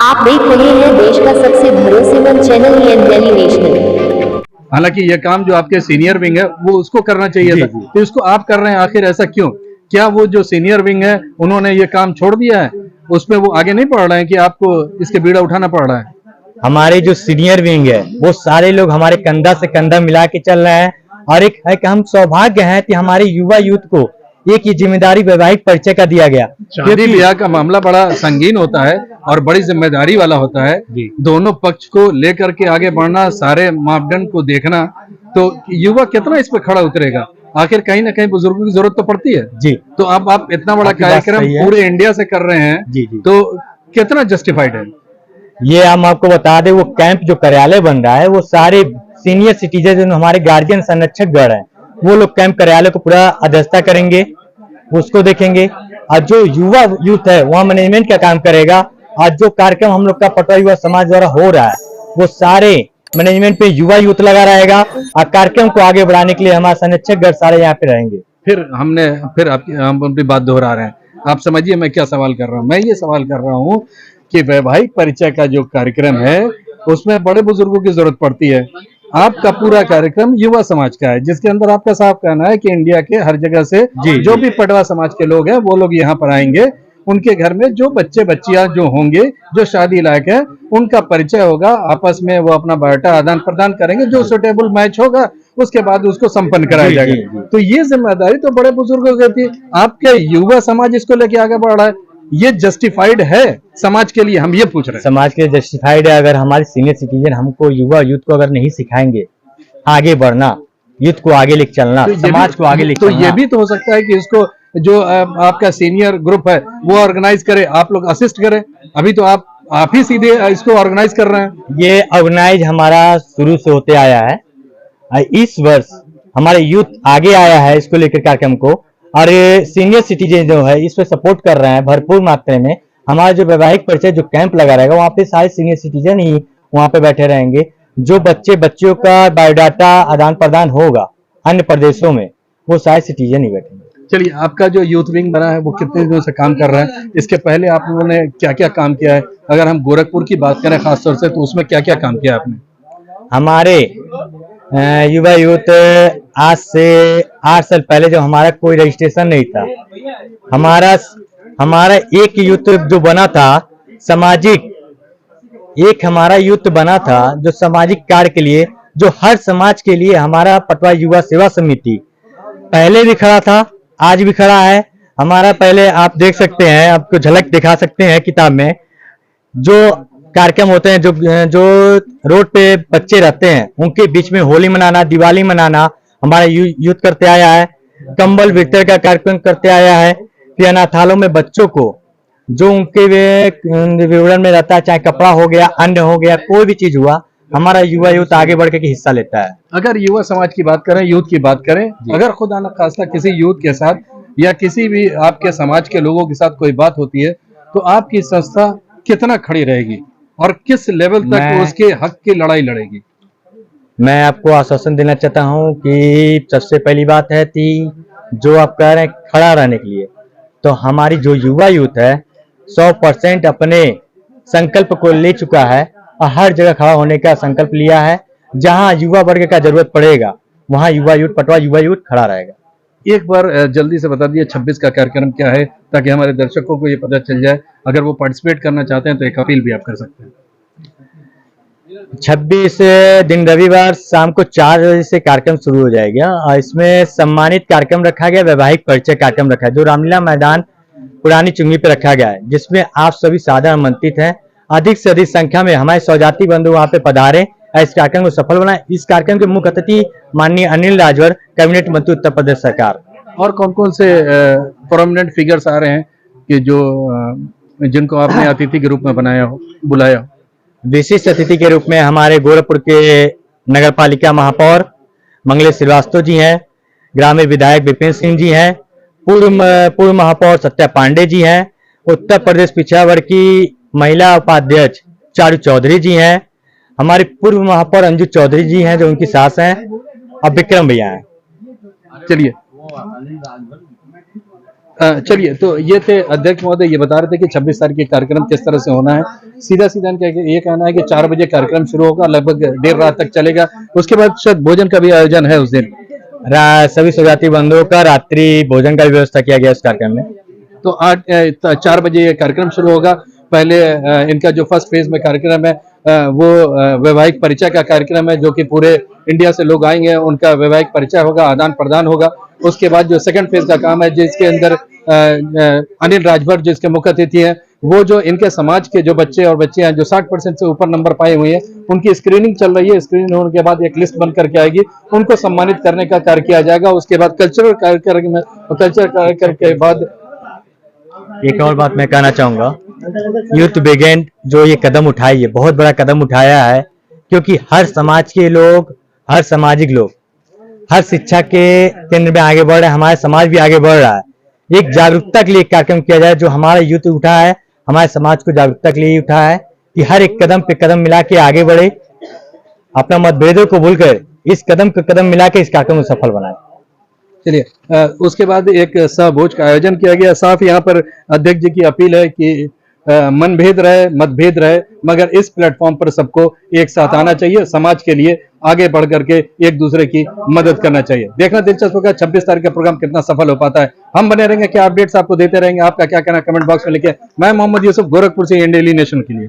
आप देख रहे हैं देश का सबसे भरोसेमंद चैनल डेली नेशनल। हालांकि ये काम जो आपके सीनियर विंग है वो उसको करना चाहिए था, तो इसको आप कर रहे हैं, आखिर ऐसा क्यों? क्या वो जो सीनियर विंग है उन्होंने ये काम छोड़ दिया है, उसमें वो आगे नहीं बढ़ रहे हैं कि आपको इसके बीड़ा उठाना पड़ रहा है? हमारे जो सीनियर विंग है वो सारे लोग हमारे कंधा से कंधा मिला के चल रहे हैं, और एक हम सौभाग्य हैं कि हमारे युवा यूथ को एक ये जिम्मेदारी वैवाहिक परिचय का दिया गया। शादी ब्याह का मामला बड़ा संगीन होता है और बड़ी जिम्मेदारी वाला होता है, दोनों पक्ष को लेकर के आगे बढ़ना, सारे मापदंड को देखना, तो युवा कितना इस पे खड़ा उतरेगा? आखिर कहीं ना कहीं बुजुर्गों की जरूरत तो पड़ती है जी। तो अब आप इतना बड़ा कार्यक्रम पूरे इंडिया से कर रहे हैं जी, तो कितना जस्टिफाइड है ये? हम आपको बता दें, वो कैंप जो कार्यालय बन रहा है वो सारे सीनियर सिटीजन जो हमारे गार्जियन संरक्षक गण है वो लोग कैंप कार्यालय को पूरा अध्यक्षता करेंगे, उसको देखेंगे, और जो युवा यूथ है वहाँ मैनेजमेंट का काम करेगा। और जो कार्यक्रम हम लोग का पटवा युवा समाज द्वारा हो रहा है वो सारे मैनेजमेंट पे युवा यूथ लगा रहेगा, और कार्यक्रम को आगे बढ़ाने के लिए हमारे संरक्षक गण सारे यहाँ पे रहेंगे। हम अपनी बात दोहरा रहे हैं, आप समझिए मैं क्या सवाल कर रहा हूँ। मैं ये सवाल कर रहा हूँ कि वैवाहिक परिचय का जो कार्यक्रम है उसमें बड़े बुजुर्गों की जरूरत पड़ती है। आपका पूरा कार्यक्रम युवा समाज का है, जिसके अंदर आपका साफ कहना है कि इंडिया के हर जगह से जो भी पटवा समाज के लोग हैं वो लोग यहाँ पर आएंगे, उनके घर में जो बच्चे बच्चियां जो होंगे जो शादी लायक है उनका परिचय होगा, आपस में वो अपना बायोटा आदान प्रदान करेंगे, जो सुटेबल मैच होगा उसके बाद उसको संपन्न कराया जाएगा। तो ये जिम्मेदारी तो बड़े बुजुर्गों की थी, आपके युवा समाज इसको लेके आगे बढ़ रहा है, ये जस्टिफाइड है समाज के लिए? हम ये पूछ रहे हैं। समाज के लिए जस्टिफाइड है। अगर हमारे सीनियर सिटीजन हमको युवा यूथ को अगर नहीं सिखाएंगे आगे बढ़ना, यूथ को आगे लेके चलना, तो समाज को आगे लेके चलना, तो ये भी तो हो सकता है कि इसको जो आपका सीनियर ग्रुप है वो ऑर्गेनाइज करे, आप लोग असिस्ट करें। अभी तो आप ही सीधे इसको ऑर्गेनाइज कर रहे हैं। ये ऑर्गेनाइज हमारा शुरू से होते आया है, इस वर्ष हमारे यूथ आगे आया है इसको लेकर कार्यक्रम को, और सीनियर सिटीजन जो है इस पे सपोर्ट कर रहे हैं भरपूर मात्रा में। हमारा जो वैवाहिक परिचय जो कैंप लगा रहेगा वहाँ पे सारे सीनियर सिटीजन ही वहाँ पे बैठे रहेंगे। जो बच्चियों का बायोडाटा आदान प्रदान होगा अन्य प्रदेशों में वो सारे सिटीजन ही बैठेंगे। चलिए, आपका जो यूथ विंग बना है वो कितने दिनों से काम कर रहा है? इसके पहले आप लोगों ने क्या क्या काम किया है? अगर हम गोरखपुर की बात करें खासतौर से, तो उसमें क्या क्या काम किया आपने? हमारे युवा यूथ आज से 8 साल पहले जब हमारा कोई रजिस्ट्रेशन नहीं था, हमारा एक यूथ जो बना था सामाजिक, एक हमारा यूथ बना था जो सामाजिक कार्य के लिए, जो हर समाज के लिए हमारा पटवा युवा सेवा समिति पहले भी खड़ा था, आज भी खड़ा है। हमारा पहले आप देख सकते हैं, आपको झलक दिखा सकते हैं किताब में, जो कार्यक्रम होते हैं, जो रोड पे बच्चे रहते हैं उनके बीच में होली मनाना, दिवाली मनाना हमारा यूथ करते आया है। कंबल वितरण का कार्यक्रम करते आया है कि अनाथालयों में बच्चों को जो उनके विवरण में रहता है, चाहे कपड़ा हो गया, अन्न हो गया, कोई भी चीज हुआ, हमारा युवा यूथ आगे बढ़ के हिस्सा लेता है। अगर युवा समाज की बात करें, यूथ की बात करें, अगर खुदा न खास्ता किसी यूथ के साथ या किसी भी आपके समाज के लोगों के साथ कोई बात होती है, तो आपकी संस्था कितना खड़ी रहेगी और किस लेवल तक उसके हक की लड़ाई लड़ेगी? मैं आपको आश्वासन देना चाहता हूं कि सबसे पहली बात है कि जो आप कह रहे हैं खड़ा रहने के लिए, तो हमारी जो युवा यूथ है 100% अपने संकल्प को ले चुका है और हर जगह खड़ा होने का संकल्प लिया है। जहां युवा वर्ग का जरूरत पड़ेगा वहां युवा यूथ, पटवा युवा यूथ खड़ा रहेगा। एक बार जल्दी से बता दिए 26 का कार्यक्रम क्या है, ताकि हमारे दर्शकों को ये पता चल जाए। अगर वो पार्टिसिपेट करना चाहते हैं तो एक अपील भी आप कर सकते हैं। 26 दिन रविवार शाम को 4 बजे से कार्यक्रम शुरू हो जाएगा, और इसमें सम्मानित कार्यक्रम रखा गया, वैवाहिक परिचय कार्यक्रम रखा है जो रामलीला मैदान पुरानी चुंगी पे रखा गया है, जिसमें आप सभी सादर आमंत्रित हैं। अधिक से अधिक संख्या में हमारे स्वजाति बंधु वहाँ पे पधारे, इस कार्यक्रम को सफल बनाए। इस कार्यक्रम के मुख्य अतिथि माननीय अनिल राजवर, कैबिनेट मंत्री उत्तर प्रदेश सरकार। और कौन कौन से प्रोमिनेंट फिगर्स आ रहे हैं कि जिनको आपने अतिथि के रूप में बुलाया हो? विशिष्ट अतिथि के रूप में हमारे गोरखपुर के नगर पालिका महापौर मंगलेश श्रीवास्तव जी हैं, ग्रामीण विधायक विपिन सिंह जी हैं, पूर्व महापौर सत्या पांडे जी हैं, उत्तर प्रदेश पिछड़ा वर्ग की महिला उपाध्यक्ष चारू चौधरी जी हैं, हमारे पूर्व महापौर अंजू चौधरी जी हैं जो उनकी सास हैं, और विक्रम भैया हैं। चलिए, चलिए, तो ये थे अध्यक्ष महोदय, ये बता रहे थे कि 26 तारीख के कार्यक्रम किस तरह से होना है। सीधा सीधा इनका ये कहना है कि 4 बजे कार्यक्रम शुरू होगा, लगभग देर रात तक चलेगा। उसके बाद शायद भोजन का भी आयोजन है उस दिन। सभी स्वजाति बंधुओं का रात्रि भोजन का भी व्यवस्था किया गया इस कार्यक्रम में। तो 4 बजे ये कार्यक्रम शुरू होगा। पहले इनका जो फर्स्ट फेज में कार्यक्रम है वो वैवाहिक परिचय का कार्यक्रम है, जो कि पूरे इंडिया से लोग आएंगे, उनका वैवाहिक परिचय होगा, आदान प्रदान होगा। उसके बाद जो सेकंड फेज का काम है, जिसके अंदर अनिल राजभर जिसके मुख्य अतिथि हैं, वो जो इनके समाज के जो बच्चे और बच्चियां जो 60% से ऊपर नंबर पाए हुए हैं, उनकी स्क्रीनिंग चल रही है। स्क्रीनिंग होने के बाद एक लिस्ट बन करके आएगी, उनको सम्मानित करने का कार्य किया जाएगा। उसके बाद कल्चरल कार्यक्रम के बाद एक और बात मैं कहना चाहूंगा, यूथ बिगेन जो ये कदम उठाई है, बहुत बड़ा कदम उठाया है, क्योंकि हर समाज के लोग, हर सामाजिक लोग हर शिक्षा के केंद्र में आगे बढ़ रहे हैं, हमारे समाज भी आगे बढ़ रहा है। एक जागरूकता के लिए एक कार्यक्रम किया जाए, जो हमारा यूथ उठा है, हमारे समाज को जागरूकता के लिए उठा है कि हर एक कदम पे कदम मिला के आगे बढ़े, अपना मतभेदों को भूलकर इस कदम पे कदम मिला के इस कार्यक्रम को सफल बनाए। चलिए, उसके बाद एक सहभोज का आयोजन किया गया। साफ यहाँ पर अध्यक्ष जी की अपील है कि मनभेद रहे, मतभेद रहे, मगर इस प्लेटफॉर्म पर सबको एक साथ आना चाहिए, समाज के लिए आगे बढ़ करके एक दूसरे की मदद करना चाहिए। देखना दिलचस्प होगा 26 तारीख का प्रोग्राम कितना सफल हो पाता है। हम बने रहेंगे, क्या अपडेट्स आपको देते रहेंगे। आपका क्या कहना कमेंट बॉक्स में लिखे। मैं मोहम्मद यूसुफ, गोरखपुर से इंडिया डेली नेशन के लिए।